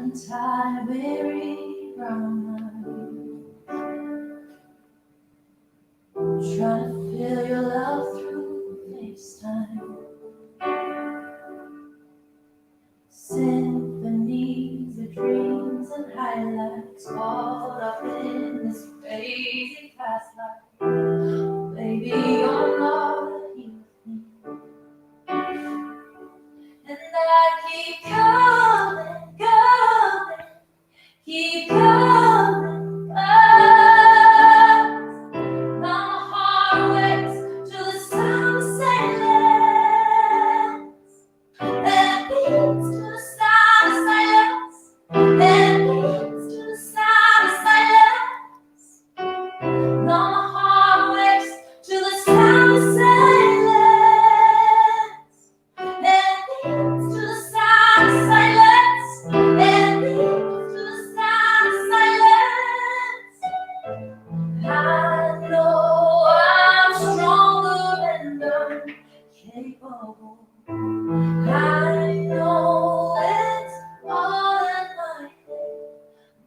untied, weary brown mind, trying to feel your love through FaceTime. Symphonies of dreams and highlights, caught up in this crazy past life. Baby, you're not here with me, and I keep coming, keep coming back. Now my heart wakes to the sound of silence, and beats to the sound of silence, and beats to the sound of silence. Now my heart wakes to the sound of silence, and beats to the sound of silence, and beats to the sound of silence. I know I'm stronger and I'm capable. I know it's all in my head,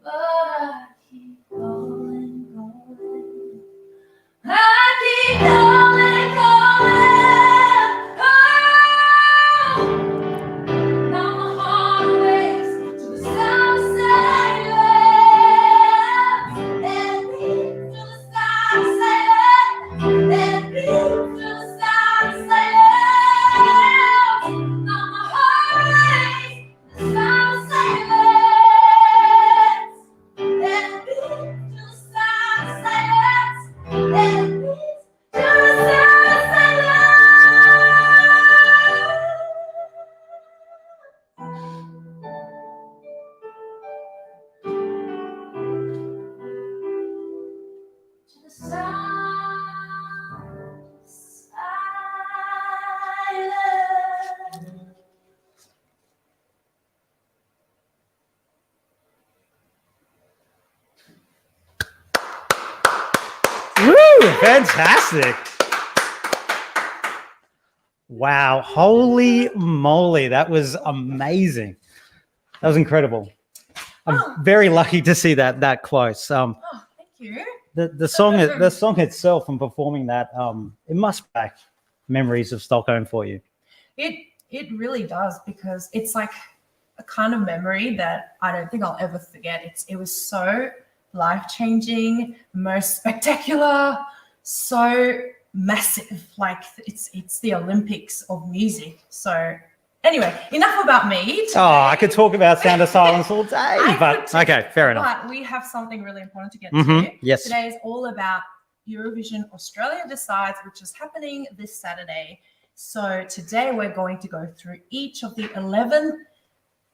but I keep going. I keep going. Oh! Now my heart wakes to the sound of silence, and beats to the sound of silence, and beats to the sound of silence. Now my heart wakes to the sound of silence, and beats to the sound of silence, and beats to the sound of silence. To the sound of silence. Woo! Fantastic. Wow. Holy moly. That was amazing. That was incredible. I'm very lucky to see that close. Oh, thank you. The song itself and performing that, it must back memories of Stockholm for you. It really does, because it's like a kind of memory that I don't think I'll ever forget. It was so life-changing, most spectacular, so massive. Like it's the Olympics of music. So anyway, enough about me today. Oh, I could talk about Sound of Silence all day, but okay, fair enough. But we have something really important to get to. Yes. Today is all about Eurovision Australia Decides, which is happening this Saturday. So today we're going to go through each of the 11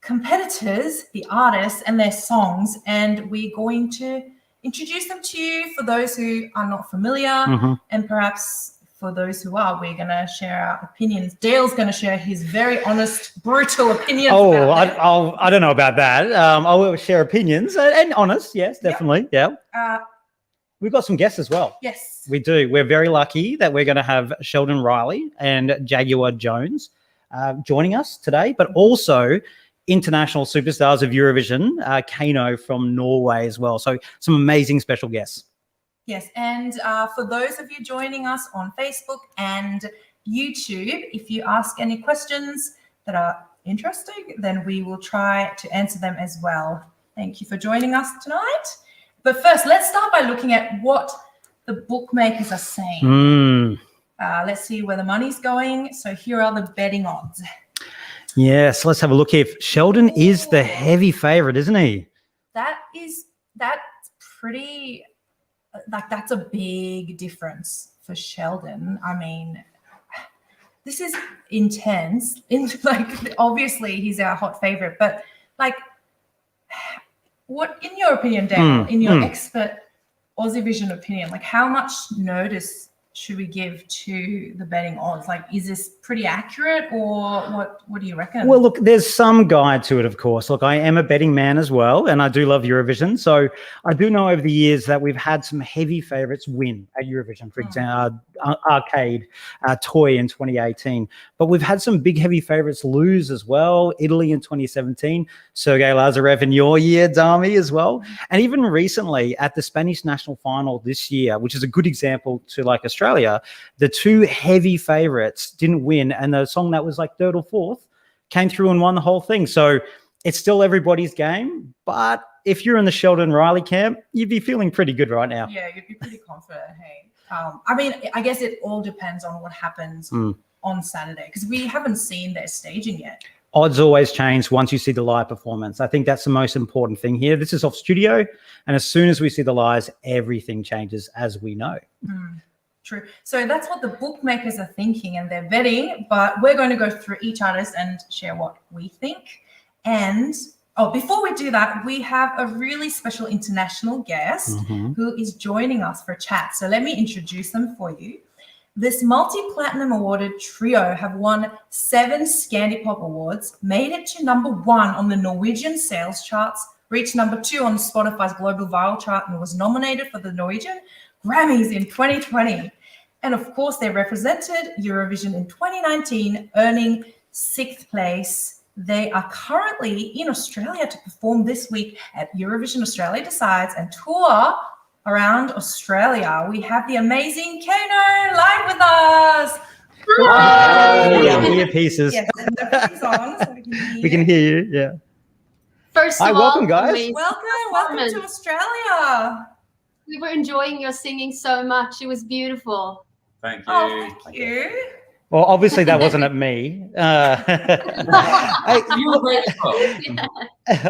competitors, the artists and their songs, and we're going to introduce them to you for those who are not familiar, and perhaps for those who are. We're going to share our opinions. Dale's going to share his very honest, brutal opinions. Oh, I don't know about that. I will share opinions and honest. Yes, definitely. Yep. We've got some guests as well. Yes. We do. We're very lucky that we're going to have Sheldon Riley and Jaguar Jones joining us today, but also international superstars of Eurovision, KEiiNO from Norway as well. So some amazing special guests. Yes, and for those of you joining us on Facebook and YouTube, if you ask any questions that are interesting, then we will try to answer them as well. Thank you for joining us tonight. But first, let's start by looking at what the bookmakers are saying. Let's see where the money's going. So here are the betting odds. Yes, let's have a look here. Sheldon is the heavy favorite, isn't he? That's pretty, like, that's a big difference for Sheldon. I mean, this is intense. Like, obviously he's our hot favorite, but like, what, in your opinion, Dale, in your expert Aussievision opinion, like, how much notice should we give to the betting odds? Like, is this pretty accurate, or what do you reckon? Well, look, there's some guide to it, of course. Look, I am a betting man as well, and I do love Eurovision. So I do know over the years that we've had some heavy favourites win at Eurovision. For example, Arcade, Toy in 2018. But we've had some big heavy favourites lose as well. Italy in 2017, Sergei Lazarev in your year, Dami, as well. And even recently at the Spanish national final this year, which is a good example to like Australia, the two heavy favourites didn't win, and the song that was like third or fourth came through and won the whole thing. So it's still everybody's game. But if you're in the Sheldon Riley camp, you'd be feeling pretty good right now. Yeah, you'd be pretty confident. Hey, I mean, I guess it all depends on what happens on Saturday, because we haven't seen their staging yet. Odds always change once you see the live performance. I think that's the most important thing here. This is off studio, and as soon as we see the lives, everything changes, as we know. True. So that's what the bookmakers are thinking, and they're betting, but we're going to go through each artist and share what we think. And before we do that, we have a really special international guest who is joining us for a chat. So let me introduce them for you. This multi-platinum awarded trio have won 7 Scandipop awards, made it to #1 on the Norwegian sales charts, reached #2 on Spotify's global viral chart, and was nominated for the Norwegian Grammys in 2020. And of course, they represented Eurovision in 2019, earning 6th place. They are currently in Australia to perform this week at Eurovision Australia Decides and tour around Australia. We have the amazing KEiiNO live with us. Earpieces. Yes, and the phone's on, so we can hear you. Yeah. First of Hi, all, welcome, guys. Welcome to Australia. We were enjoying your singing so much. It was beautiful. Thank you. Oh, thank you. Well, obviously that wasn't at me. You were great as well.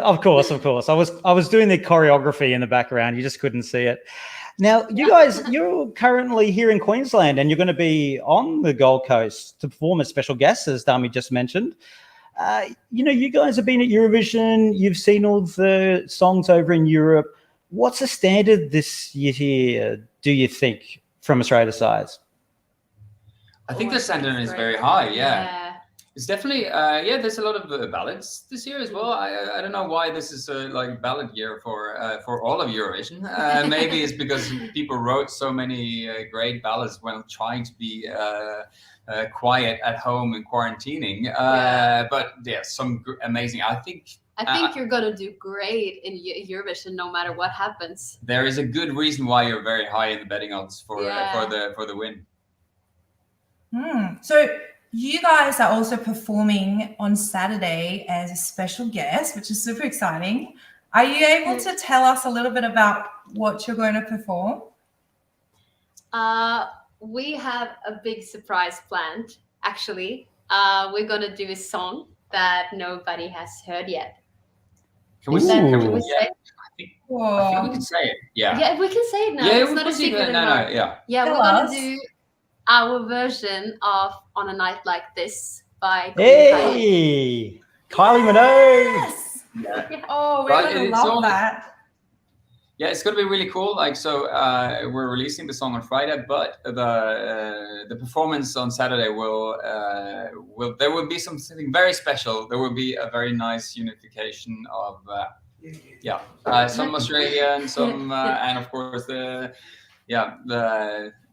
Of course. I was doing the choreography in the background. You just couldn't see it. Now, you guys, you're currently here in Queensland, and you're going to be on the Gold Coast to perform as special guests, as Dami just mentioned. You guys have been at Eurovision. You've seen all the songs over in Europe. What's the standard this year, do you think, from Australia Decides? I think the standard is very high. Yeah. It's definitely there's a lot of ballads this year as well. I don't know why this is a ballad year for all of Eurovision. Maybe it's because people wrote so many great ballads when trying to be quiet at home and quarantining. But yeah, some amazing. I think you're gonna do great in Eurovision no matter what happens. There is a good reason why you're very high in the betting odds for the win. So you guys are also performing on Saturday as a special guest, which is super exciting. Are you able to tell us a little bit about what you're going to perform? We have a big surprise planned, actually. We're going to do a song that nobody has heard yet. Can we say it? Can I we say? think we can say it. Yeah. Yeah, we can say it now. Yeah, it's not a secret anymore. Yeah, we're going to do our version of On a Night Like This by Kylie Minogue. Yes. Oh, we're going to love that. Yeah, it's going to be really cool. We're releasing the song on Friday, but the performance on Saturday there will be something very special. There will be a very nice unification of some Australian, some and of course the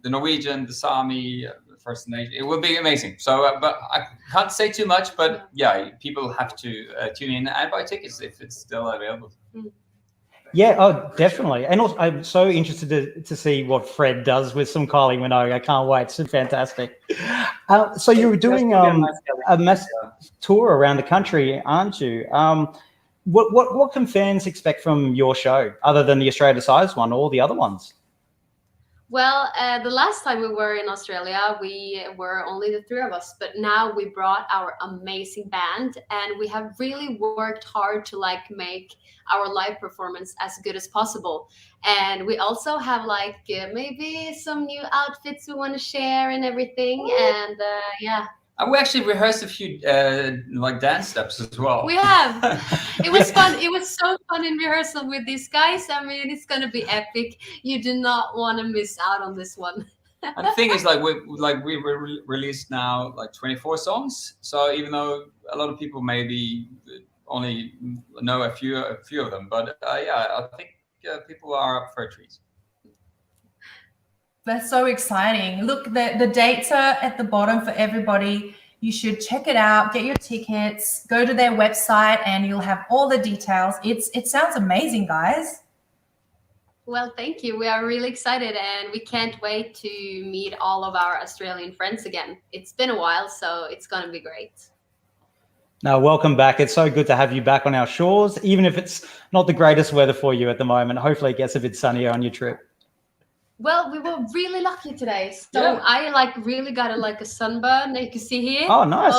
Norwegian, the Sami, the First Nation. It will be amazing. So, but I can't say too much. But yeah, people have to tune in and buy tickets if it's still available. Yeah, oh, definitely. And also, I'm so interested to see what Fred does with some Kylie Minogue. I can't wait. It's fantastic. So you're doing a mass tour around the country, aren't you? What can fans expect from your show, other than the Australia Decides one or the other ones? Well, the last time we were in Australia, we were only the 3 of us, but now we brought our amazing band, and we have really worked hard to make our live performance as good as possible. And we also have maybe some new outfits we want to share and everything. And we actually rehearsed a few dance steps as well. We have. It was fun. It was so fun in rehearsal with these guys. I mean, it's going to be epic. You do not want to miss out on this one. And the thing is, like we released now like 24 songs. So even though a lot of people maybe only know a few of them, but yeah, I think people are up for a treat. That's so exciting. Look, the dates are at the bottom for everybody. You should check it out, get your tickets, go to their website, and you'll have all the details. It sounds amazing, guys. Well, thank you. We are really excited, and we can't wait to meet all of our Australian friends again. It's been a while, so it's going to be great. Now, welcome back. It's so good to have you back on our shores, even if it's not the greatest weather for you at the moment. Hopefully it gets a bit sunnier on your trip. Well, we were really lucky today. So I really got a sunburn that you can see here. Oh, nice.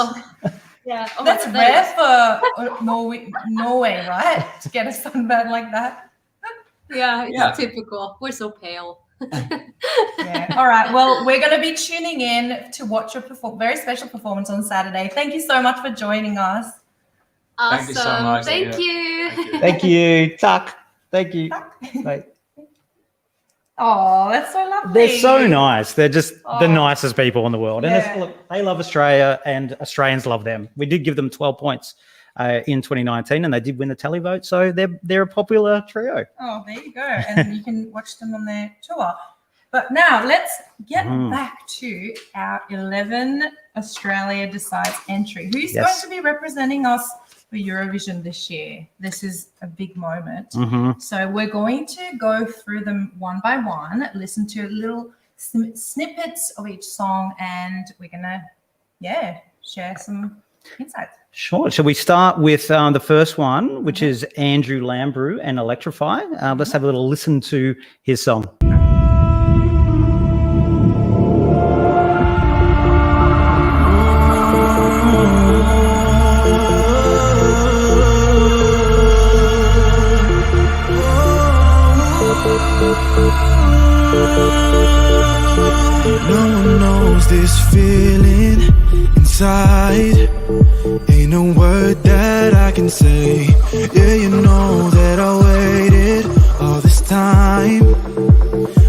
Yeah. Oh, That's rare for Norway, right? To get a sunburn like that. Yeah, it's typical. We're so pale. Yeah. All right. Well, we're going to be tuning in to watch your very special performance on Saturday. Thank you so much for joining us. Awesome. Thank you so much. Thank you. Thank you. Tuck. Thank you. Bye. Oh, that's so lovely. They're so nice. They're just the nicest people in the world. And Yeah. look, they love Australia and Australians love them. We did give them 12 points in 2019 and they did win the televote. So they're a popular trio. Oh, there you go. And you can watch them on their tour. But now let's get back to our 11 Australia Decides entry. Who's going to be representing us for Eurovision this year? This is a big moment. So we're going to go through them one by one, listen to little snippets of each song, and we're going to, share some insights. Sure. Shall we start with the first one, which is Andrew Lambrou and Electrify? Let's have a little listen to his song. No one knows this feeling inside. Ain't no word that I can say. Yeah, you know that I waited all this time.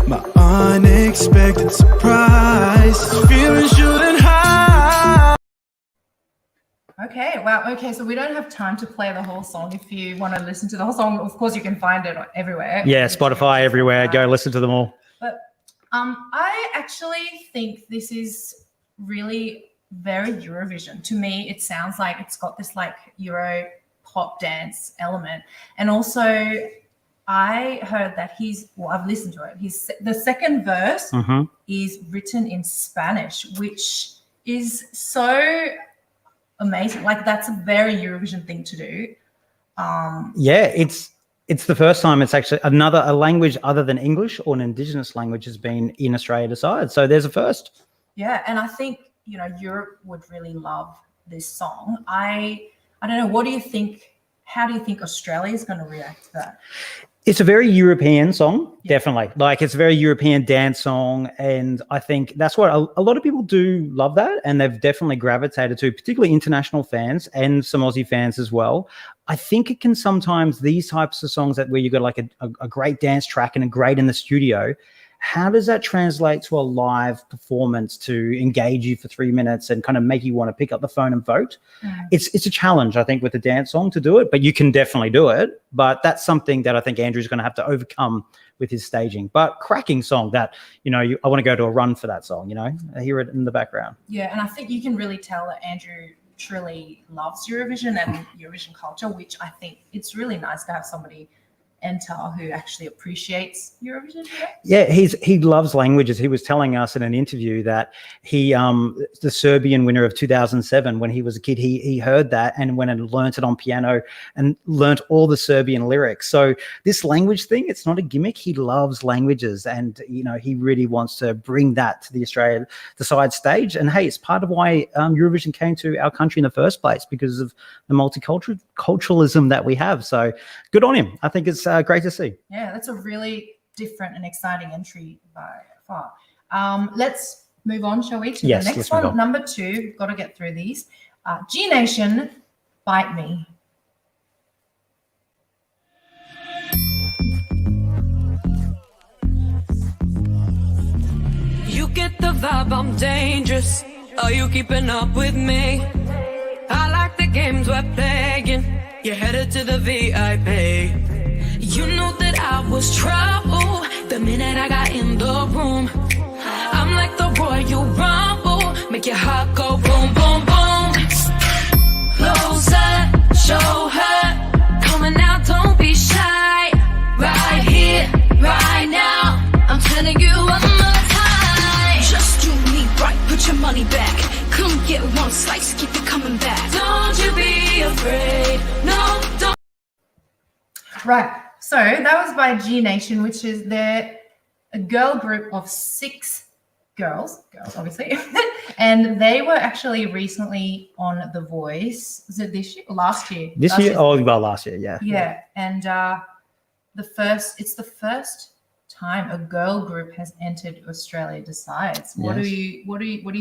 My unexpected surprise. This feeling shooting high. Okay, wow. Okay, so we don't have time to play the whole song. If you want to listen to the whole song, of course, you can find it everywhere. Yeah, Spotify, everywhere. Go listen to them all. But I actually think this is really very Eurovision. To me, it sounds like it's got this like Euro pop dance element. And also, I heard that I've listened to it. The second verse is written in Spanish, which is so amazing. Like that's a very Eurovision thing to do. It's the first time it's actually a language other than English or an Indigenous language has been in Australia Decides. So there's a first. Yeah, and I think Europe would really love this song. I don't know. What do you think? How do you think Australia is going to react to that? It's a very European song, definitely. Like it's a very European dance song. And I think that's what a lot of people do love that. And they've definitely gravitated to, particularly international fans and some Aussie fans as well. I think it can sometimes, these types of songs where you got like a great dance track and a great in the studio, how does that translate to a live performance to engage you for 3 minutes and kind of make you want to pick up the phone and vote? It's a challenge, I think, with a dance song to do it, but you can definitely do it. But that's something that I think Andrew's going to have to overcome with his staging. But cracking song that, I want to go to a run for that song, I hear it in the background. Yeah, and I think you can really tell that Andrew truly loves Eurovision and Eurovision culture, which I think it's really nice to have somebody enter who actually appreciates Eurovision. Yeah, he loves languages. He was telling us in an interview that he the Serbian winner of 2007, when he was a kid, he heard that and went and learnt it on piano and learnt all the Serbian lyrics. So this language thing, it's not a gimmick. He loves languages, and he really wants to bring that to the Australia Decides stage. And hey, it's part of why Eurovision came to our country in the first place, because of the multiculturalism that we have. So good on him. I think it's great to see. Yeah, that's a really different and exciting entry by far. Let's move on, shall we, to the next one. Number 2, got to get through these. G Nation, Bite Me. You get the vibe, I'm dangerous. Are you keeping up with me? I like the games we're playing. You're headed to the VIP. You knew that I was trouble the minute I got in the room. I'm like the Royal Rumble, make your heart go boom, boom, boom. Closer, show her, coming out, don't be shy. Right here, right now, I'm telling you one more time. Just do me right, put your money back. Come get one slice, keep it coming back. Don't you be afraid, no, don't. Right. So that was by G Nation, which is a girl group of 6 girls obviously, and they were actually recently on The Voice. Was it this year or last year? This year? Oh, well, last year, yeah. Yeah, and it's the first time a girl group has entered Australia Decides. What do you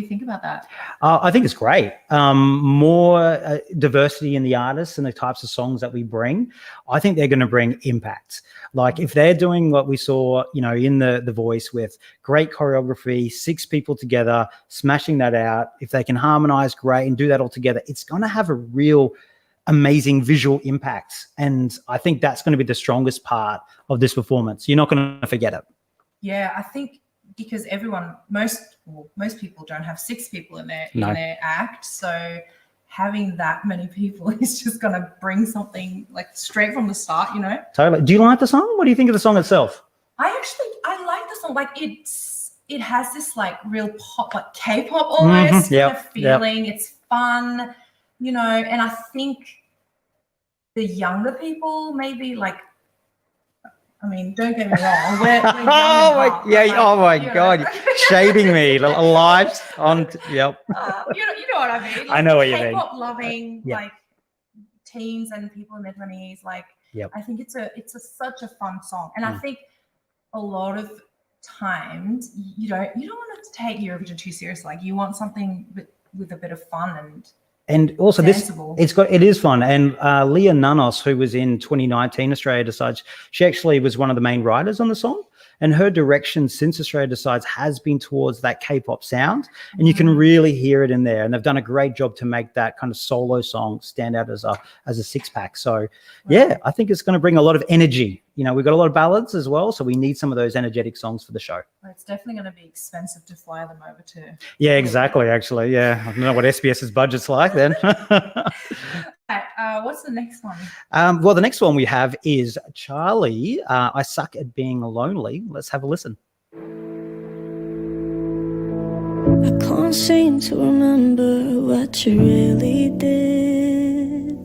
think about that? I think it's great. More diversity in the artists and the types of songs that we bring. I think they're going to bring impact. Like if they're doing what we saw, in the Voice with great choreography, 6 people together, smashing that out. If they can harmonize great and do that all together, it's going to have a real amazing visual impact. And I think that's going to be the strongest part of this performance. You're not going to forget it. Yeah, I think because most people don't have 6 people in their act. So having that many people is just going to bring something like straight from the start, Totally. Do you like the song? What do you think of the song itself? I like the song. Like it has this like real pop, like K-pop almost kind of feeling. It's fun. And I think the younger people maybe like, I mean, don't get me wrong, we're young oh my God, shading me live on, yep. You know what I mean? Like, I know what you mean. K-pop loving like teens and people in their 20s, like I think it's such a fun song, and I think a lot of times you don't want to take Eurovision too seriously. Like you want something with a bit of fun and also danceable. it is fun. And Leah Nanos, who was in 2019 Australia Decides, she actually was one of the main writers on the song, and her direction since Australia Decides has been towards that K-pop sound, and you can really hear it in there. And they've done a great job to make that kind of solo song stand out as a 6-pack. So I think it's going to bring a lot of energy. We've got a lot of ballads as well, so we need some of those energetic songs for the show. Well, it's definitely going to be expensive to fly them over to. Yeah, exactly. Actually, yeah, I don't know what SBS's budget's like then. What's the next one? Well, the next one we have is Charlie. I Suck at Being Lonely. Let's have a listen. I can't seem to remember what you really did.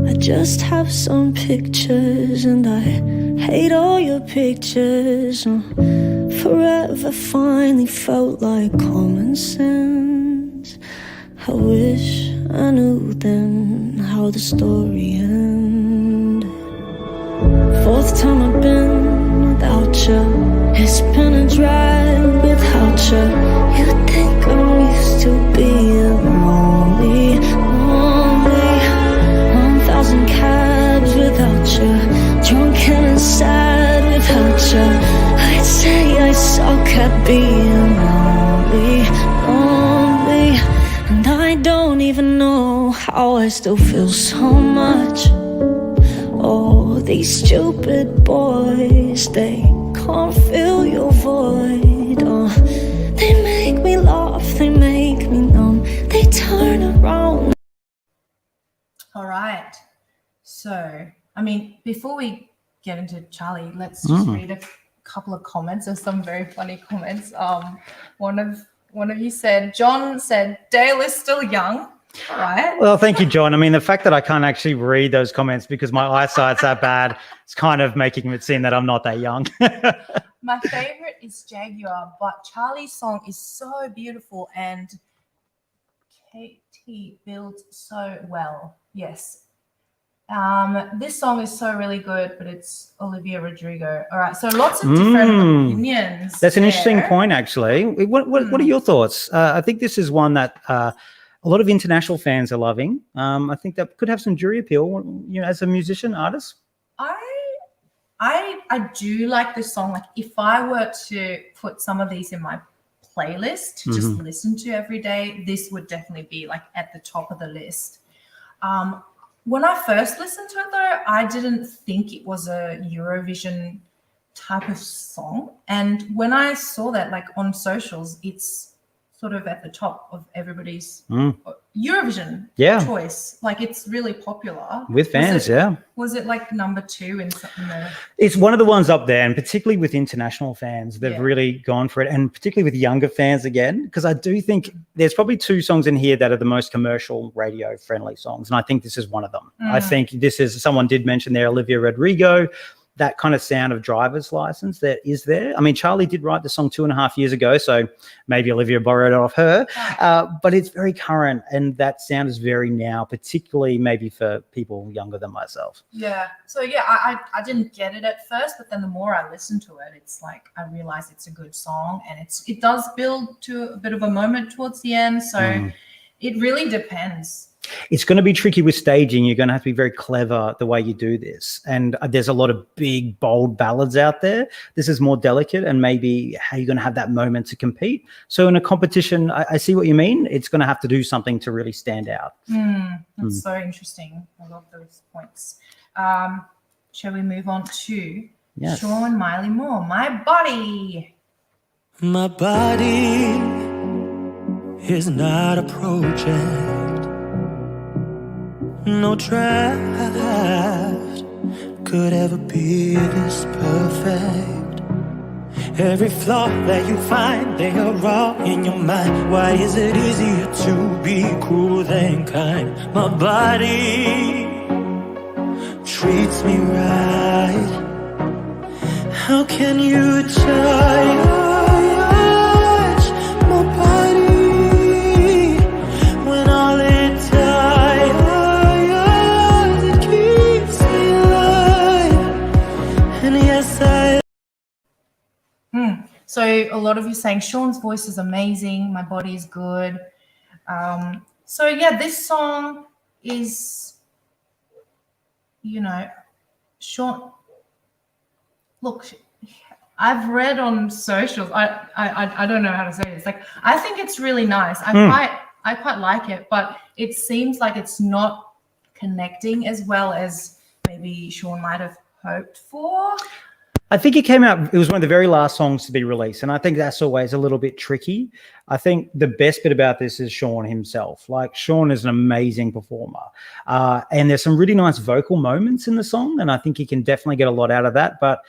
I just have some pictures and I hate all your pictures. Forever finally felt like common sense. I wish I knew then how the story ended. 4th time I've been without you. It's been a drive without you. You think I'm used to being lonely, lonely. 1,000 cabs without you. Drunk and sad without you. I'd say I suck at being lonely, lonely. And I don't even know how I still feel so much. Oh, these stupid boys, they can't fill your void. Oh, they make me laugh, they make me numb, they turn around. All right. So, I mean, before we get into Charlie, let's just read a couple of comments. There's some very funny comments. One of you said, John said, Dale is still young, right? Well, thank you, John. I mean, the fact that I can't actually read those comments because my eyesight's that bad, it's kind of making it seem that I'm not that young. My favorite is Jaguar, but Charlie's song is so beautiful and Katie builds so well. Yes. This song is so really good, but it's Olivia Rodrigo. All right, so lots of different opinions. That's an there. interesting point, actually. What are your thoughts? I think this is one that a lot of international fans are loving. I think that could have some jury appeal, as a musician, artist. I do like this song. Like if I were to put some of these in my playlist to just listen to every day, this would definitely be like at the top of the list. When I first listened to it though, I didn't think it was a Eurovision type of song. And when I saw that like on socials, it's sort of at the top of everybody's Eurovision choice. Like it's really popular. With fans, Was it like number 2 in something there? It's one of the ones up there, and particularly with international fans, they've really gone for it, and particularly with younger fans again, because I do think there's probably 2 songs in here that are the most commercial radio friendly songs, and I think this is one of them. I think this is, someone did mention there, Olivia Rodrigo, that kind of sound of driver's license that is there. I mean, Charlie did write the song 2.5 years ago, so maybe Olivia borrowed it off her, but it's very current, and that sound is very now, particularly maybe for people younger than myself. Yeah. So yeah, I didn't get it at first, but then the more I listen to it, it's like I realize it's a good song, and it does build to a bit of a moment towards the end. So it really depends. It's going to be tricky with staging. You're going to have to be very clever the way you do this. And there's a lot of big, bold ballads out there. This is more delicate, and maybe how you're going to have that moment to compete. So in a competition, I see what you mean. It's going to have to do something to really stand out. That's so interesting. I love those points. Shall we move on to Sean Miley Moore, My Body? My body is not a project. No draft could ever be this perfect. Every flaw that you find, they are all in your mind. Why is it easier to be cruel than kind? My body treats me right. How can you judge my body when all it does? So a lot of you saying Sean's voice is amazing, my body is good. So yeah, this song is, you know, Sean. Look, I've read on socials. I don't know how to say this. Like, I think it's really nice. I quite like it, but it seems like it's not connecting as well as maybe Sean might have hoped for. I think it came out, it was one of the very last songs to be released, and I think that's always a little bit tricky. I think the best bit about this is Sean himself. Like, Sean is an amazing performer, and there's some really nice vocal moments in the song, and I think he can definitely get a lot out of that, but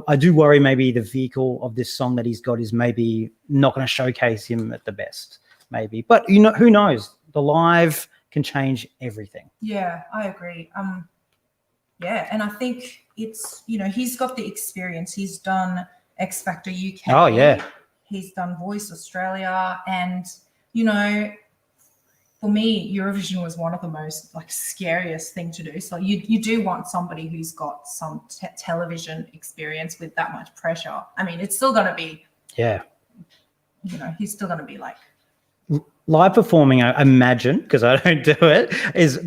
I do worry maybe the vehicle of this song that he's got is maybe not going to showcase him at the best, maybe. But, you know, who knows? The live can change everything. Yeah, I agree. Yeah, and I think it's, you know, he's got the experience. He's done X Factor UK. Oh, yeah. He's done Voice Australia. And, you know, for me, Eurovision was one of the most, like, scariest thing to do. So you do want somebody who's got some television experience with that much pressure. I mean, it's still going to be, you know, he's still going to be, like, live performing, I imagine, because I don't do it, is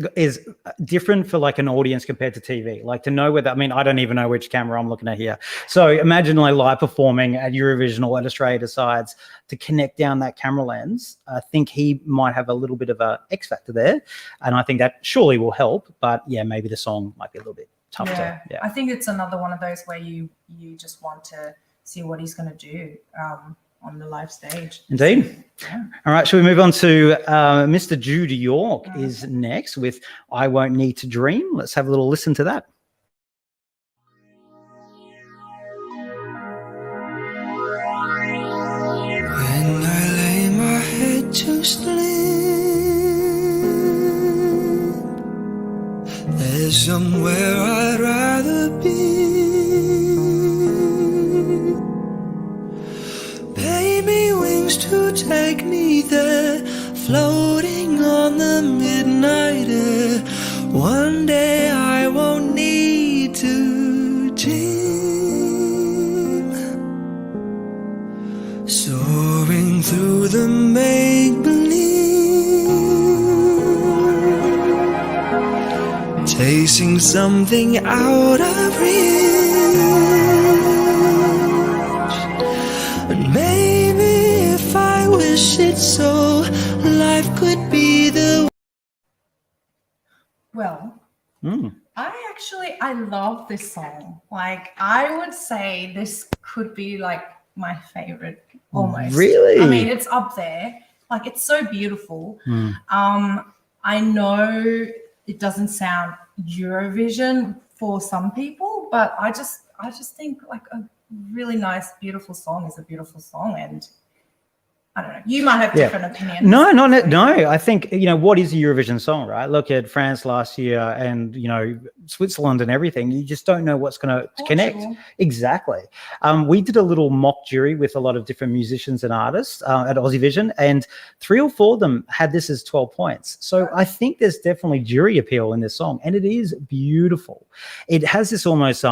different for like an audience compared to TV. Like, to know whether, I mean, I don't even know which camera I'm looking at here. So imagine like live performing at Eurovision or at Australia Decides, to connect down that camera lens. I think he might have a little bit of a X factor there, and I think that surely will help. But yeah, maybe the song might be a little bit tough to. Yeah, I think it's another one of those where you just want to see what he's going to do on the live stage. Indeed. Yeah. All right, shall we move on to Mr. Judy York is next with I Won't Need to Dream. Let's have a little listen to that. When I lay my head to sleep, there's somewhere I'd rather be. Baby wings to take me there, floating on the midnight air. One day I won't need to dream, soaring through the make-believe, chasing something out of reach. Maybe if I wish it so. Life could be the Well, Mm. I love this song. Like, I would say this could be like my favorite almost. Really? I mean, it's up there. Like, it's so beautiful. Mm. I know it doesn't sound Eurovision for some people, but I just think like a really nice, beautiful song is a beautiful song. And I don't know. You might have different opinions. No. I think, what is a Eurovision song, right? Look at France last year and, Switzerland and everything. You just don't know what's going to connect. Exactly. We did a little mock jury with a lot of different musicians and artists at Aussievision, and 3 or 4 of them had this as 12 points. So I think there's definitely jury appeal in this song, and it is beautiful. It has this almost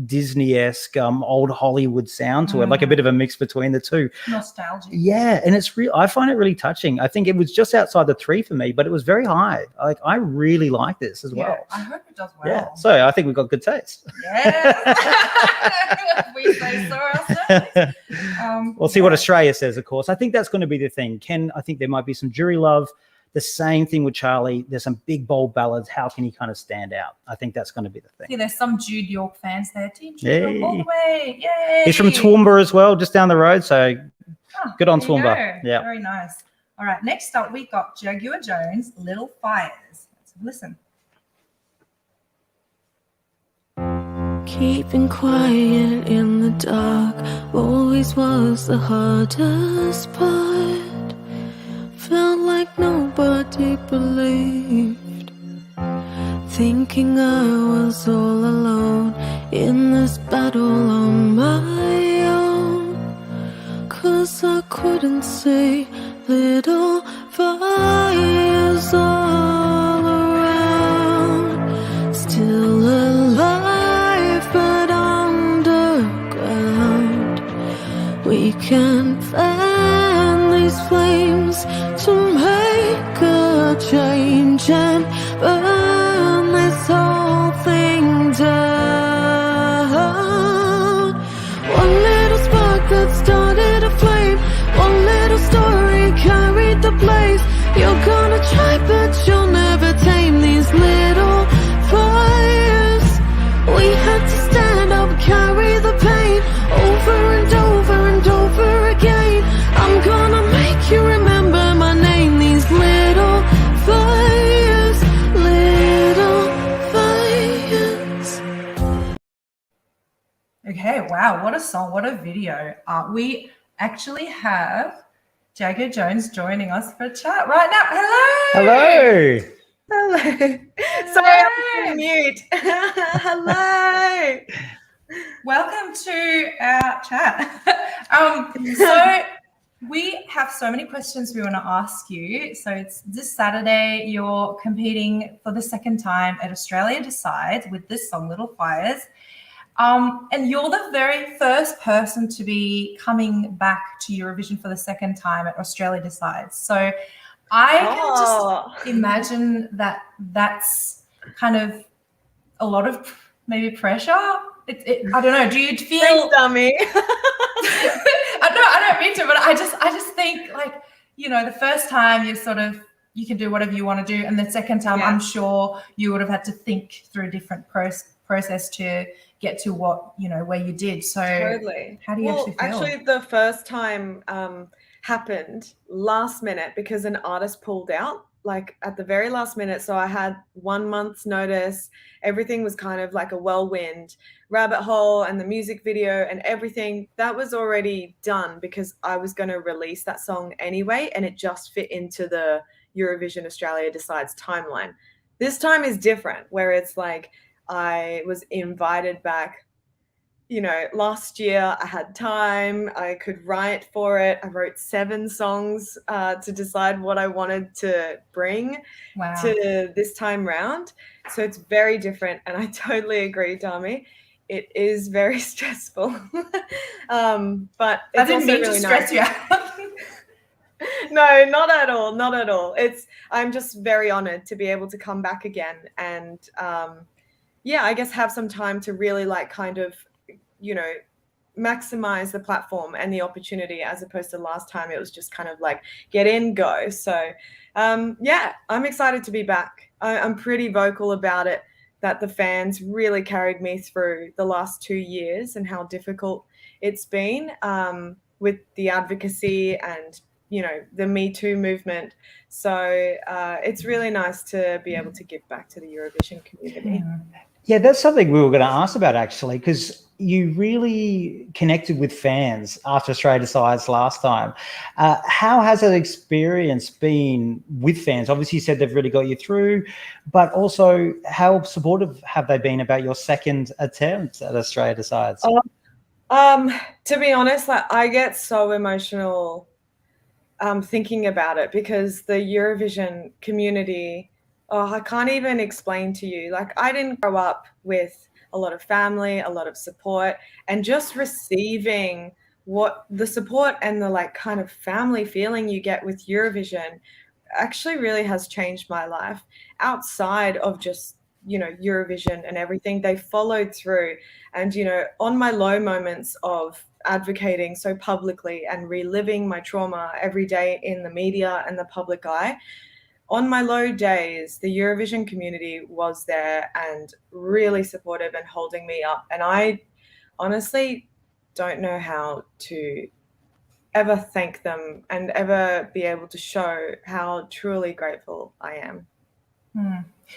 Disney-esque old Hollywood sound to it, like a bit of a mix between the two. Nostalgic. Yeah, and it's real. I find it really touching. I think it was just outside the 3 for me, but it was very high. Like, I really like this as well. I hope it does well. Yeah, so I think we've got good taste. Yeah. We say so ourselves. We'll see what Australia says, of course. I think that's going to be the thing. I think there might be some jury love. The same thing with Charlie. There's some big, bold ballads. How can he kind of stand out? I think that's going to be the thing. See, there's some Jude York fans there. Team Jude York all the way. Yay. He's from Toowoomba as well, just down the road. So good on Toowoomba. Yeah. Very nice. All right. Next up, we got Jaguar Jones, Little Fires. Let's listen. Keeping quiet in the dark always was the hardest part. Felt like nobody believed, thinking I was all alone in this battle on my own. 'Cause I couldn't see little fires all around. Still alive but underground. We can fan these flames to make a change and burn this whole thing down. One little spark that started a flame, one little story carried the blaze. You're gonna try but you'll never tame these little fires. We had to stand up, carry the pain over and over and over again. I'm gonna make you remember my name. These little fires, little fires. Okay, wow, what a song, what a video. We actually have Jaguar Jones joining us for a chat right now. Hello. Hello. Hello. Sorry, I was on mute. Hello. Welcome to our chat. So we have so many questions we want to ask you. So it's this Saturday, you're competing for the second time at Australia Decides with this song, Little Fires. And you're the very first person to be coming back to Eurovision for the second time at Australia Decides. So I can just imagine that that's kind of a lot of maybe pressure. I don't know. Do you feel? Thanks, Dami. I don't mean to, but I just think like, the first time you can do whatever you want to do, and the second time I'm sure you would have had to think through a different process to get to what where you did. So Totally. How do you actually feel? Actually, the first time happened last minute because an artist pulled out, like at the very last minute. So I had 1 month's notice. Everything was kind of like a whirlwind rabbit hole, and the music video and everything that was already done because I was going to release that song anyway, and it just fit into the Eurovision Australia Decides timeline. This time is different, where it's like I was invited back, last year. I had time, I could write for it. I wrote 7 songs to decide what I wanted to bring to this time round. So it's very different. And I totally agree, Dami. It is very stressful. But it's I didn't also mean really to stress nice. you out. No, not at all. Not at all. I'm just very honored to be able to come back again and I guess have some time to really like kind of, maximize the platform and the opportunity, as opposed to last time it was just kind of like get in, go. So yeah, I'm excited to be back. I'm pretty vocal about it, that the fans really carried me through the last 2 years and how difficult it's been with the advocacy and, you know, the Me Too movement. So it's really nice to be able to give back to the Eurovision community. Yeah, that's something we were going to ask about, actually, because you really connected with fans after Australia Decides last time. How has that experience been with fans? Obviously, you said they've really got you through, but also how supportive have they been about your second attempt at Australia Decides? To be honest, like, I get so emotional thinking about it, because the Eurovision community, I can't even explain to you. Like, I didn't grow up with a lot of family, a lot of support, and just receiving what the support and the like kind of family feeling you get with Eurovision actually really has changed my life. Outside of just, you know, Eurovision and everything, they followed through. And, you know, on my low moments of advocating so publicly and reliving my trauma every day in the media and the public eye, on my low days, the Eurovision community was there and really supportive and holding me up. And I honestly don't know how to ever thank them and ever be able to show how truly grateful I am.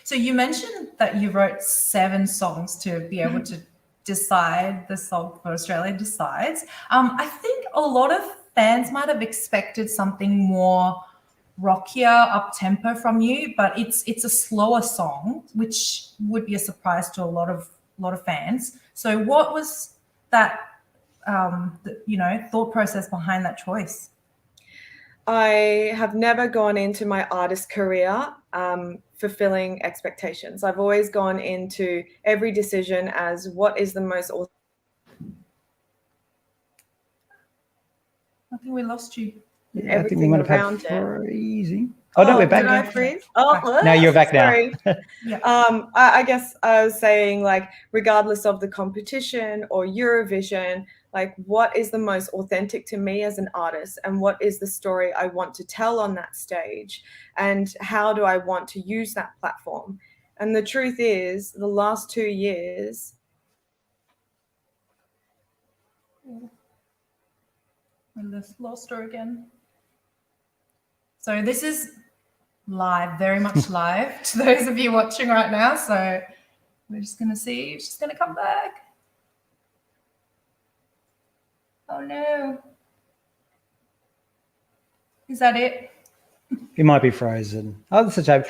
So you mentioned that you wrote 7 songs to be able to decide the song for Australia Decides. I think a lot of fans might have expected something more rockier, up-tempo from you, but it's a slower song, which would be a surprise to a lot of fans. So what was that thought process behind that choice? I have never gone into my artist career fulfilling expectations. I've always gone into every decision as what is the most. I think we lost you. Yeah, I think we might have had freezing. Oh, no, we're back. Did I freeze? Oh, no, you're back sorry. now. I guess I was saying, like, regardless of the competition or Eurovision, like, what is the most authentic to me as an artist, and what is the story I want to tell on that stage, and how do I want to use that platform? And the truth is, the last 2 years. We lost her again. So this is live, very much live to those of you watching right now. So we're just going to see if she's going to come back. Oh, no. Is that it? It might be frozen. Oh, that's a shame.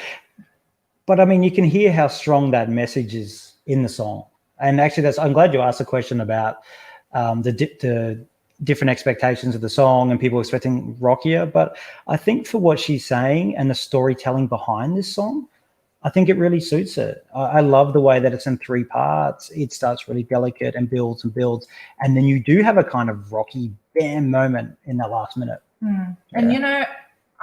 But, I mean, you can hear how strong that message is in the song. And actually, I'm glad you asked a question about the different expectations of the song and people expecting rockier. But I think for what she's saying and the storytelling behind this song, I think it really suits it. I love the way that it's in 3 parts. It starts really delicate and builds. And then you do have a kind of rocky bam moment in that last minute. And, you know,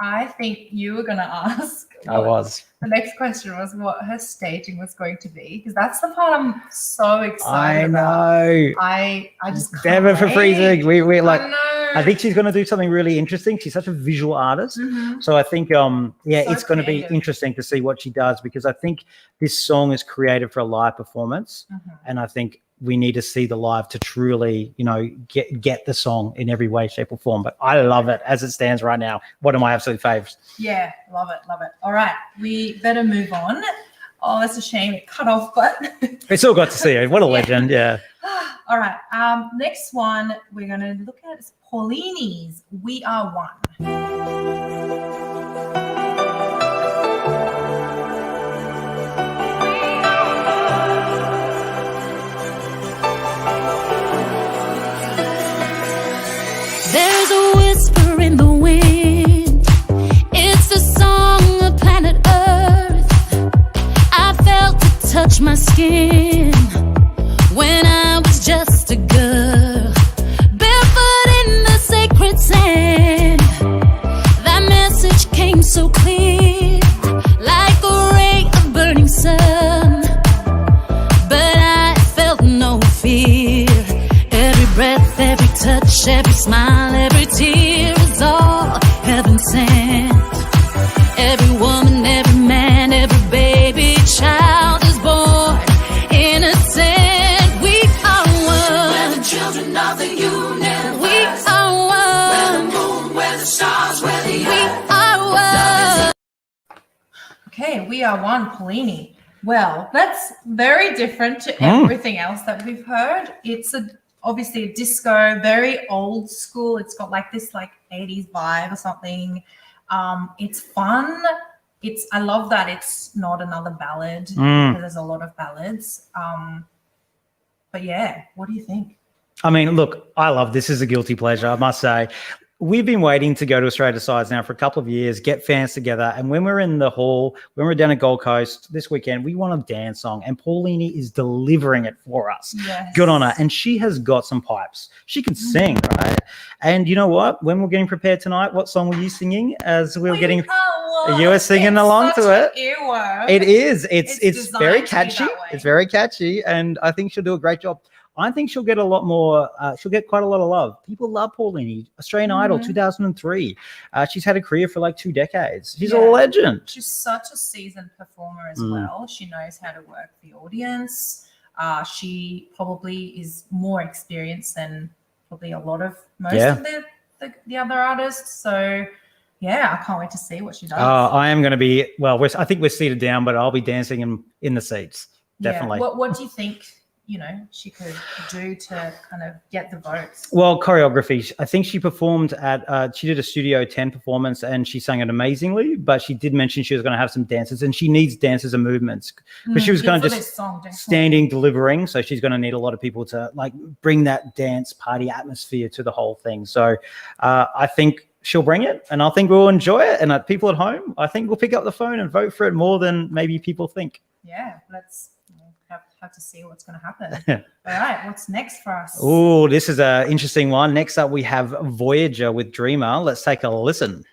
I think you were going to ask. I was. The next question was what her staging was going to be, because that's the part I'm so excited about. I just can't Damn it for freezing. We like. I know. I think she's going to do something really interesting. She's such a visual artist. So I think, it's going to be interesting to see what she does, because I think this song is created for a live performance. And I think we need to see the live to truly, get the song in every way, shape or form. But I love it as it stands right now. One of my absolute faves. Yeah, love it. All right, we better move on. Oh, that's a shame it cut off, but we still got to see her. What a legend, yeah. All right, next one we're going to look at is Paulini's We Are One. There's a whisper in the wind. It's the song of planet Earth. I felt it touch my skin when I was just a girl, barefoot in the sacred sand. That message came so clear, like a ray of burning sun. But I felt no fear. Every breath touch, every smile, every tear is all heaven sent. Every woman, every man, every baby child is born innocent. We are one. We're the children of the universe. We are one. We're the moon, we're the stars, we're the earth. We are one. Okay, We Are One, Paulini. Well, that's very different to everything else that we've heard. It's obviously a disco, very old school. It's got like this 80s vibe or something. It's fun. I love that it's not another ballad because there's a lot of ballads. But yeah, what do you think? I mean, look, I love this. Is a guilty pleasure, I must say. We've been waiting to go to Australia Decides now for a couple of years, get fans together. And when we're in the hall, when we're down at Gold Coast this weekend, we want a dance song. And Paulini is delivering it for us. Yes. Good on her. And she has got some pipes. She can sing, right? And you know what? When we're getting prepared tonight, what song were you singing as we were getting... You were singing along to it. It is. It's very catchy. It's very catchy. And I think she'll do a great job. I think she'll get a lot more. She'll get quite a lot of love. People love Paulini. Australian Idol 2003. She's had a career for like 2 decades. She's a legend. She's such a seasoned performer as well. She knows how to work the audience. She probably is more experienced than probably a lot of most of the other artists. So yeah, I can't wait to see what she does. I am going to be. Well, I think we're seated down, but I'll be dancing in the seats. Definitely. Yeah. What do you think? She could do to kind of get the votes? Well, choreography. I think she performed she did a Studio 10 performance and she sang it amazingly, but she did mention she was going to have some dances and she needs dances and movements because she was kind of just standing, delivering. So she's going to need a lot of people to bring that dance party atmosphere to the whole thing. So I think she'll bring it and I think we'll enjoy it. And people at home, I think we'll pick up the phone and vote for it more than maybe people think. Yeah, let's have to see what's going to happen. All right, what's next for us? Oh, this is an interesting one. Next up, we have Voyager with Dreamer. Let's take a listen.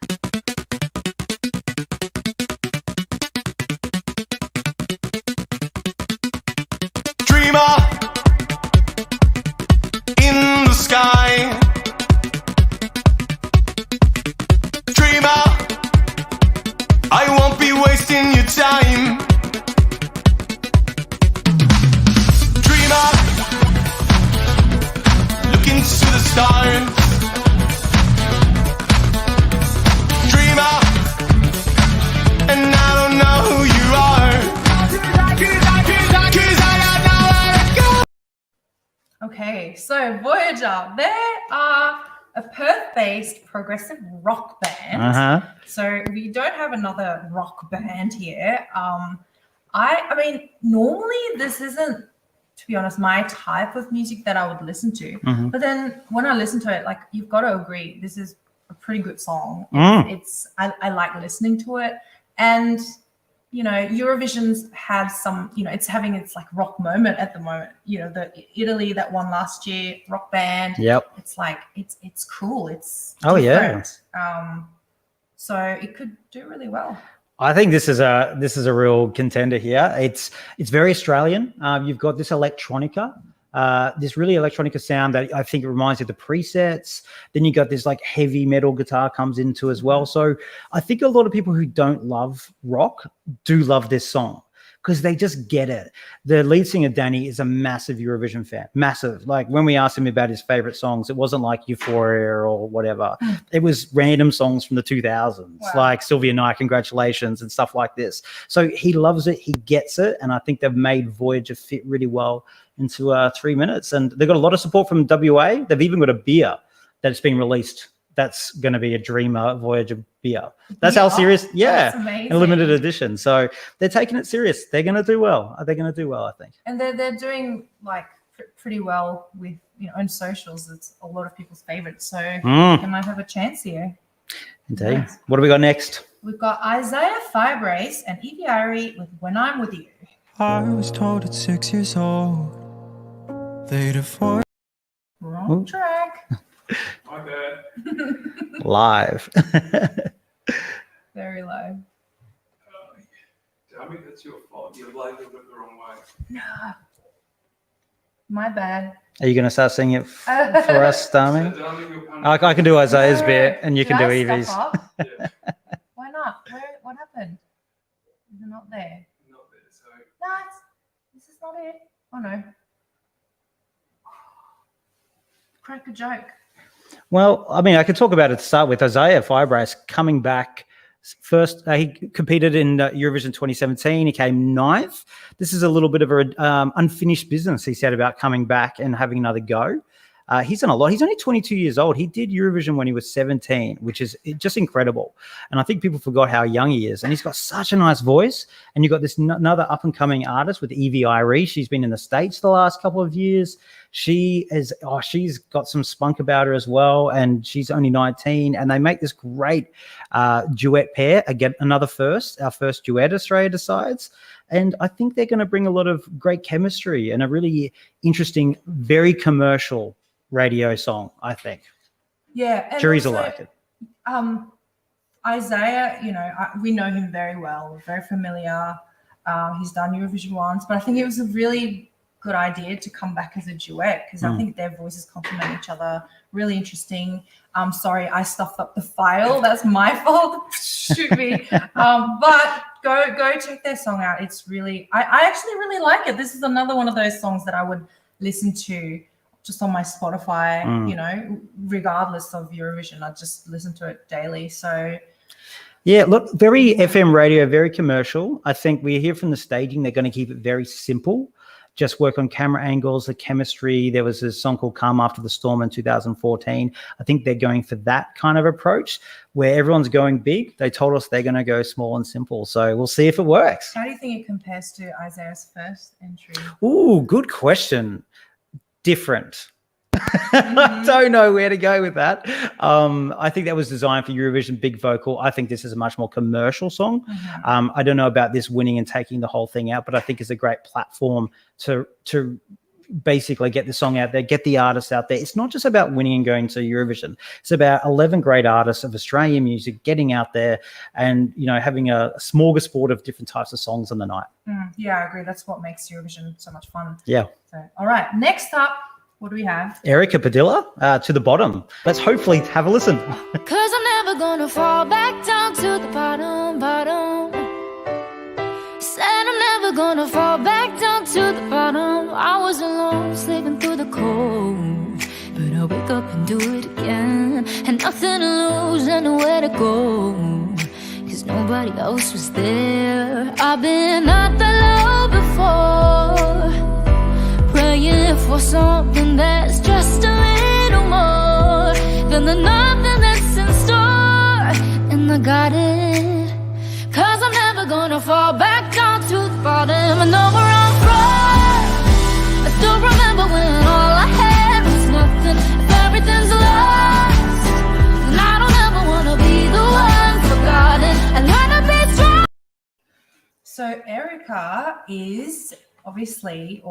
Dreamer in the sky. Dreamer, I won't be wasting your time. To the stars, dreamer, and I don't know who you are, 'cause I got nowhere to go. Okay, so Voyager, they are a Perth-based progressive rock band. So we don't have another rock band here. I mean, normally this isn't, to be honest, my type of music that I would listen to. But then when I listen to it, you've got to agree, this is a pretty good song. I like listening to it. And, Eurovision's had some, it's having its rock moment at the moment. The Italy that won last year, rock band. Yep. It's it's cool. It's different. So it could do really well. I think this is a real contender here. It's very Australian. You've got this electronica, this really electronica sound that I think it reminds you of the presets. Then you got this heavy metal guitar comes into as well. So I think a lot of people who don't love rock do love this song because they just get it. The lead singer, Danny, is a massive Eurovision fan, massive. When we asked him about his favorite songs, it wasn't Euphoria or whatever. It was random songs from the 2000s, like Sylvia Knight, Congratulations, and stuff like this. So he loves it, he gets it, and I think they've made Voyager fit really well into 3 minutes. And they've got a lot of support from WA. They've even got a beer that's been released. That's going to be a Dreamer Voyager beer. That's how serious. Yeah. That's amazing. A limited edition. So they're taking it serious. They're going to do well. They're going to do well, I think. And they're doing pretty well with, on socials. It's a lot of people's favorites. So they might have a chance here. Indeed. Nice. What do we got next? We've got Isaiah Fibrace and Evie Irie with When I'm With You. I was told at 6 years old they'd avoid. Wrong track. My bad. Live. Very live. Dami, that's your fault. You labeled it the wrong way. No. My bad. Are you going to start singing it for us, Dami? Darling, you're panic. I can do Isaiah's No. bit, and you Did can do I Evie's. stuff up? Yeah, Why not? What happened? Is it not there? not there. So No, this is not it. Oh no. Crack a joke. Well, I mean, I could talk about it to start with. Isaiah Firebrace coming back first. He competed in Eurovision 2017. He came ninth. This is a little bit of an unfinished business, he said, about coming back and having another go. He's done a lot. He's only 22 years old. He did Eurovision when he was 17, which is just incredible. And I think people forgot how young he is. And he's got such a nice voice. And you've got this another up-and-coming artist with Evie Irie. She's been in the States the last couple of years. She's got some spunk about her as well. And she's only 19. And they make this great duet pair. Again, our first duet, Australia decides. And I think they're going to bring a lot of great chemistry and a really interesting, very commercial radio song, I think. Yeah. And Juries will also, like it. Isaiah, we know him very well. We're very familiar. He's done Eurovision once, but I think it was a really good idea to come back as a duet because I think their voices complement each other. Really interesting. Sorry, I stuffed up the file. That's my fault. Shoot me. But go check their song out. It's really, I actually really like it. This is another one of those songs that I would listen to just on my Spotify, regardless of Eurovision. I just listen to it daily. So yeah, look, very FM radio, very commercial. I think we hear from the staging, they're going to keep it very simple. Just work on camera angles, the chemistry. There was a song called Calm After the Storm in 2014. I think they're going for that kind of approach where everyone's going big. They told us they're going to go small and simple. So we'll see if it works. how do you think it compares to Isaiah's first entry? Ooh, good question. Different. I don't know where to go with that. I think that was designed for Eurovision, big vocal. I think this is a much more commercial song. I don't know about this winning and taking the whole thing out, but I think it's a great platform to basically get the song out there, get the artists out there. It's not just about winning and going to Eurovision. It's about 11 great artists of Australian music getting out there and, having a smorgasbord of different types of songs on the night. Yeah, I agree. That's what makes Eurovision so much fun. Yeah. So, all right, next up, what do we have? Erica Padilla, To the Bottom. Let's hopefully have a listen. Cause I'm never gonna fall back down to the bottom. Said I'm never gonna fall back down to the bottom. I was alone, slaving through the cold, but I wake up and do it again. And nothing to lose and nowhere to go, cause nobody else was there. I've been at the low before, praying for something that's just a little more than the nothing that's in store. And I got it, cause I'm never gonna fall back down to the bottom. I know we're on front. I still remember when all I had was nothing. If everything's lost, then I don't ever wanna be the one forgotten. I learn to be strong. So Erica is obviously,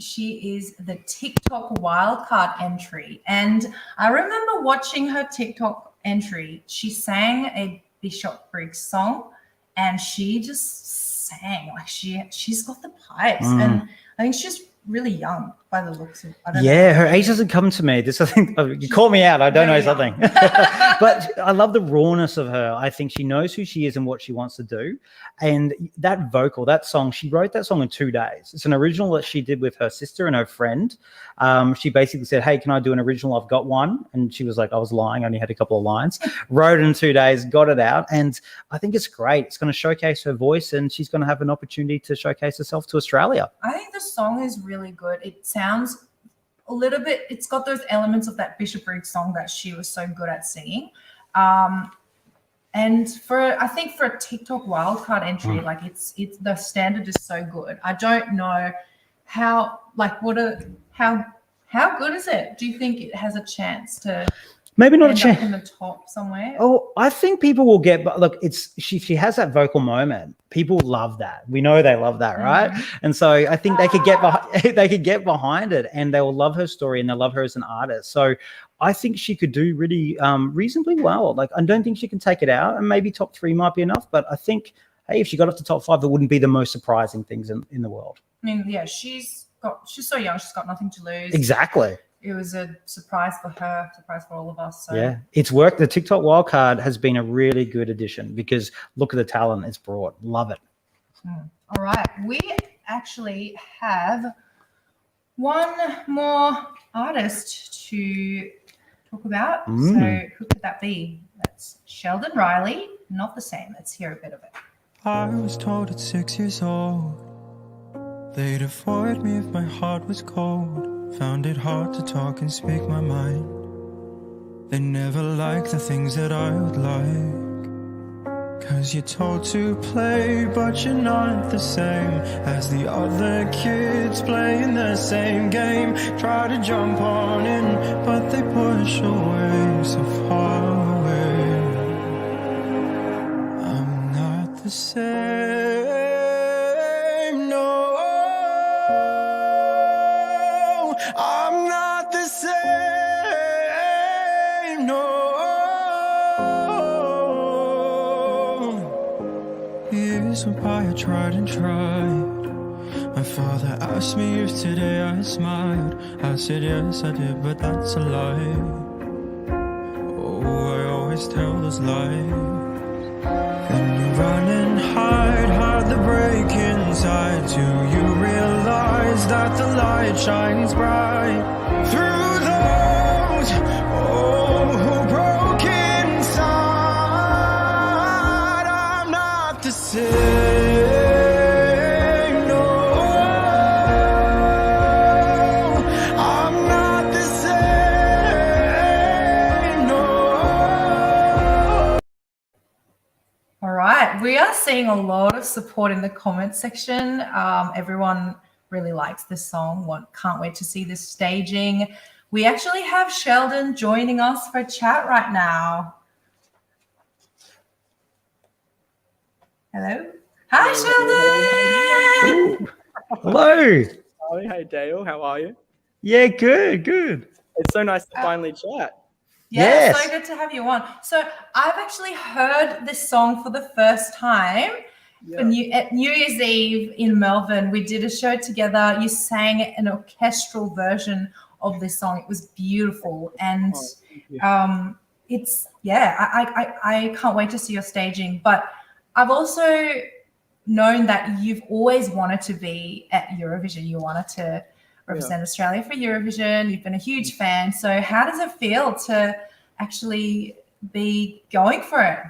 she is the TikTok wildcard entry. And I remember watching her TikTok entry. She sang a Bishop Briggs song and she just sang like she's got the pipes. And I think she's really young by the looks of it. Her age doesn't come to me. This, I think, you call me out. I don't know something. But I love the rawness of her. I think she knows who she is and what she wants to do. And that vocal, that song, she wrote that song in 2 days. It's an original that she did with her sister and her friend. She basically said, hey, can I do an original? I've got one. And she was like, I was lying. I only had a couple of lines. Wrote it in 2 days, got it out. And I think it's great. It's going to showcase her voice and she's going to have an opportunity to showcase herself to Australia. I think the song is really good. It sounds a little bit, it's got those elements of that Bishop Briggs song that she was so good at singing. And I think for a TikTok wildcard entry, like it's the standard is so good. I don't know how good is it? Do you think it has a chance to Maybe not a end chance up in the top somewhere? Oh, I think people will get, but look, she has that vocal moment. People love that. We know they love that, right? And so I think they could get behind it, and they will love her story and they'll love her as an artist. So I think she could do really reasonably well. Like, I don't think she can take it out, and maybe top 3 might be enough. But I think, hey, if she got up to top 5, it wouldn't be the most surprising things in the world. I mean, yeah, she's she's so young, she's got nothing to lose. Exactly. It was a surprise for her, surprise for all of us. So. Yeah, it's worked. The TikTok wildcard has been a really good addition because look at the talent it's brought. Love it. All right. We actually have one more artist to talk about. So who could that be? That's Sheldon Riley. Not the same. Let's hear a bit of it. I was told at 6 years old they'd avoid me if my heart was cold. Found it hard to talk and speak my mind. They never liked the things that I would like. Cause you're told to play, but you're not the same as the other kids playing the same game. Try to jump on in, but they push away so far away. I'm not the same. I'm not the same, no. Years went by, I tried and tried. My father asked me if today I smiled. I said yes I did, but that's a lie. Oh, I always tell those lies. Then you run and hide the break inside. Do you realize that the light shines bright through those who broke inside? I'm not the same, no. I'm not the same, no. All right. We are seeing a lot of support in the comment section. Everyone really likes this song. Can't wait to see this staging. We actually have Sheldon joining us for chat right now. Hello. Hi, Sheldon. Hello. Oh, hey Dale, how are you? Yeah, good. It's so nice to finally chat. Yeah, Yes. so good to have you on. So I've actually heard this song for the first time at New Year's Eve in Melbourne. We did a show together. You sang an orchestral version of this song. It was beautiful. And it's, I can't wait to see your staging. But I've also known that you've always wanted to be at Eurovision. You wanted to represent Australia for Eurovision. You've been a huge fan. So how does it feel to actually be going for it?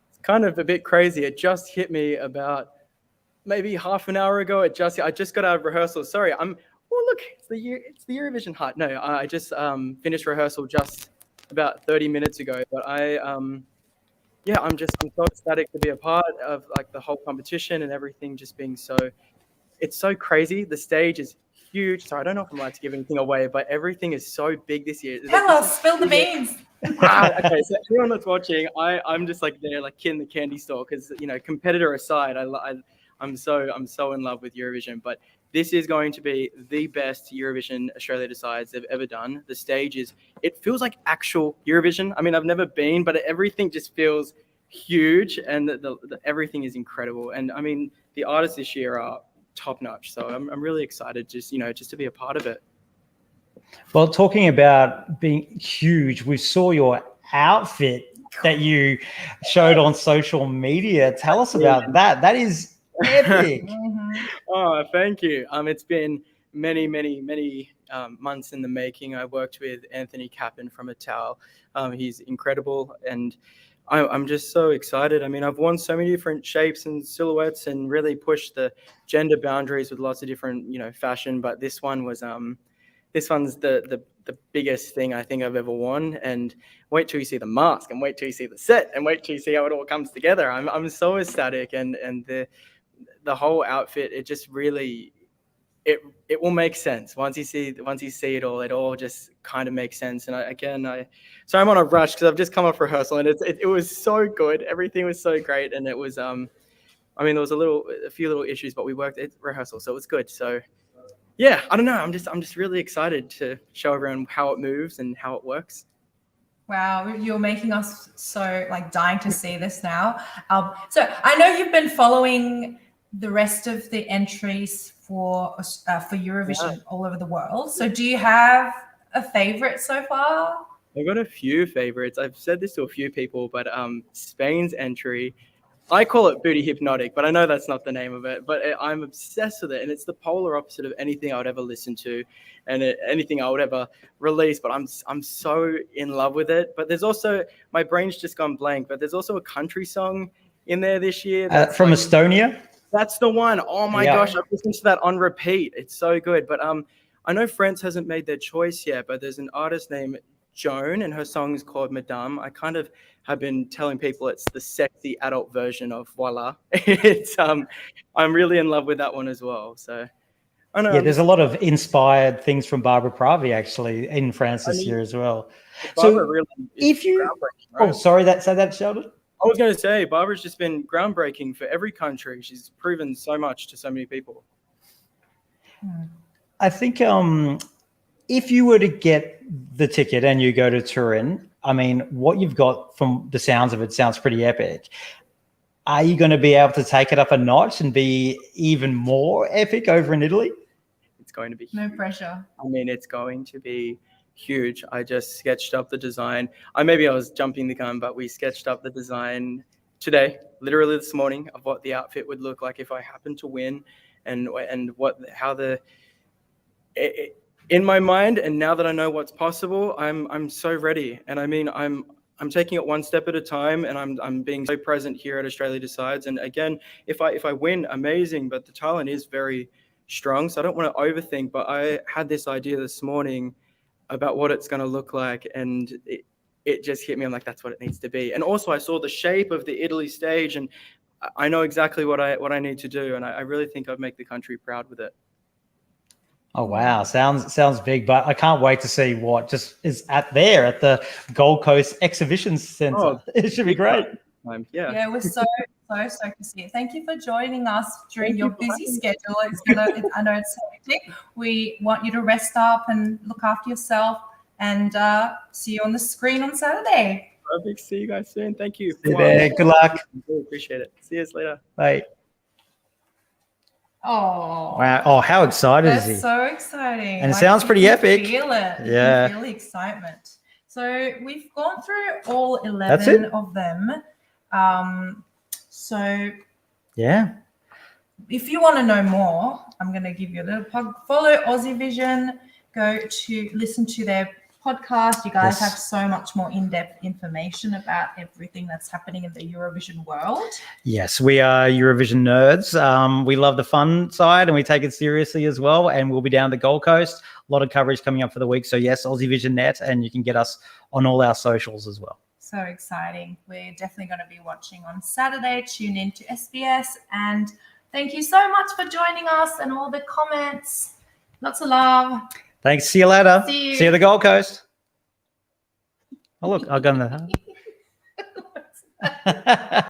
It's kind of a bit crazy. It just hit me about maybe half an hour ago. I just got out of rehearsal. Sorry, look, it's the Eurovision hype. No, I just finished rehearsal just about 30 minutes ago. But I'm so ecstatic to be a part of like the whole competition and everything just being it's so crazy. The stage is huge. So I don't know if I'm allowed to give anything away, but everything is so big this year. Tell us, spill the beans. Okay, so everyone that's watching, I'm just like there, like kid in the candy store, because competitor aside, I'm so in love with Eurovision. But this is going to be the best Eurovision Australia Decides they've ever done. The stage it feels like actual Eurovision. I mean, I've never been, but everything just feels huge, and the everything is incredible. And I mean, the artists this year are top notch. So I'm really excited just to be a part of it. Well, talking about being huge, we saw your outfit that you showed on social media. Tell us about that. That is epic. Oh, thank you. It's been many months in the making. I worked with Anthony Kappen from Ital. He's incredible, and I'm just so excited. I mean, I've worn so many different shapes and silhouettes and really pushed the gender boundaries with lots of different, fashion. But this one's the biggest thing I think I've ever worn. And wait till you see the mask, and wait till you see the set, and wait till you see how it all comes together. I'm so ecstatic, and the whole outfit, it just really, it will make sense once you see it all. It all just kind of makes sense. And so I'm on a rush because I've just come off rehearsal, and it was so good. Everything was so great, and it was there was a few little issues, but we worked at rehearsal, so it was good. So yeah, I don't know. I'm just really excited to show everyone how it moves and how it works. Wow, you're making us so dying to see this now. So I know you've been following the rest of the entries for Eurovision all over the world. So do you have a favorite so far? I've got a few favorites. I've said this to a few people, but Spain's entry, I call it Booty Hypnotic, but I know that's not the name of it. But I'm obsessed with it, and it's the polar opposite of anything I would ever listen to, and anything I would ever release. But I'm so in love with it. But there's also, my brain's just gone blank. But there's also a country song in there this year from Estonia. That's the one. Oh my gosh, I've listened to that on repeat. It's so good. But I know France hasn't made their choice yet, but there's an artist named Joan, and her song is called Madame. I kind of have been telling people it's the sexy adult version of Voila. It's I'm really in love with that one as well. So I know. Yeah, there's a lot of inspired things from Barbara Pravi actually in France this year as well. Barbara So really if you, groundbreaking, right? oh, sorry, say that, Sheldon. I was going to say, Barbara's just been groundbreaking for every country. She's proven so much to so many people. I think if you were to get the ticket and you go to Turin, I mean, what you've got from the sounds of it sounds pretty epic. Are you going to be able to take it up a notch and be even more epic over in Italy? It's going to be No huge. pressure. I mean, it's going to be huge. I just sketched up the design. Maybe I was jumping the gun, but we sketched up the design today, literally this morning, of what the outfit would look like if I happened to win, and in my mind, and now that I know what's possible, I'm so ready. And I mean, I'm taking it one step at a time, and I'm being so present here at Australia Decides. And again, if I win, amazing. But the talent is very strong, so I don't want to overthink. But I had this idea this morning about what it's going to look like, and it just hit me. I'm like, that's what it needs to be. And also, I saw the shape of the Italy stage, and I know exactly what I need to do. And I really think I'd make the country proud with it. Oh wow, sounds big, but I can't wait to see what just is at the Gold Coast Exhibition Centre. Oh, it should be great. Yeah, we're so stoked to see it. Thank you for joining us during your busy schedule. I know it's hectic. We want you to rest up and look after yourself, and see you on the screen on Saturday. Perfect. See you guys soon. Thank you. See you there. Good luck. Appreciate it. See you later. Bye. Oh wow! Oh, how excited is he? That's so exciting, and it sounds pretty epic. Feel it. Yeah, you can feel the excitement. So we've gone through all 11 of them. So yeah, if you want to know more, I'm going to give you a little plug. Follow Aussievision. Go to listen to their podcast. You guys have so much more in-depth information about everything that's happening in the Eurovision world. Yes, we are Eurovision nerds. We love the fun side and we take it seriously as well. And we'll be down the Gold Coast. A lot of coverage coming up for the week. So yes, Aussievision Net, and you can get us on all our socials as well. So exciting. We're definitely going to be watching on Saturday. Tune in to SBS. And thank you so much for joining us and all the comments. Lots of love. Thanks. See you later. See you at the Gold Coast. Oh, look, I've got the.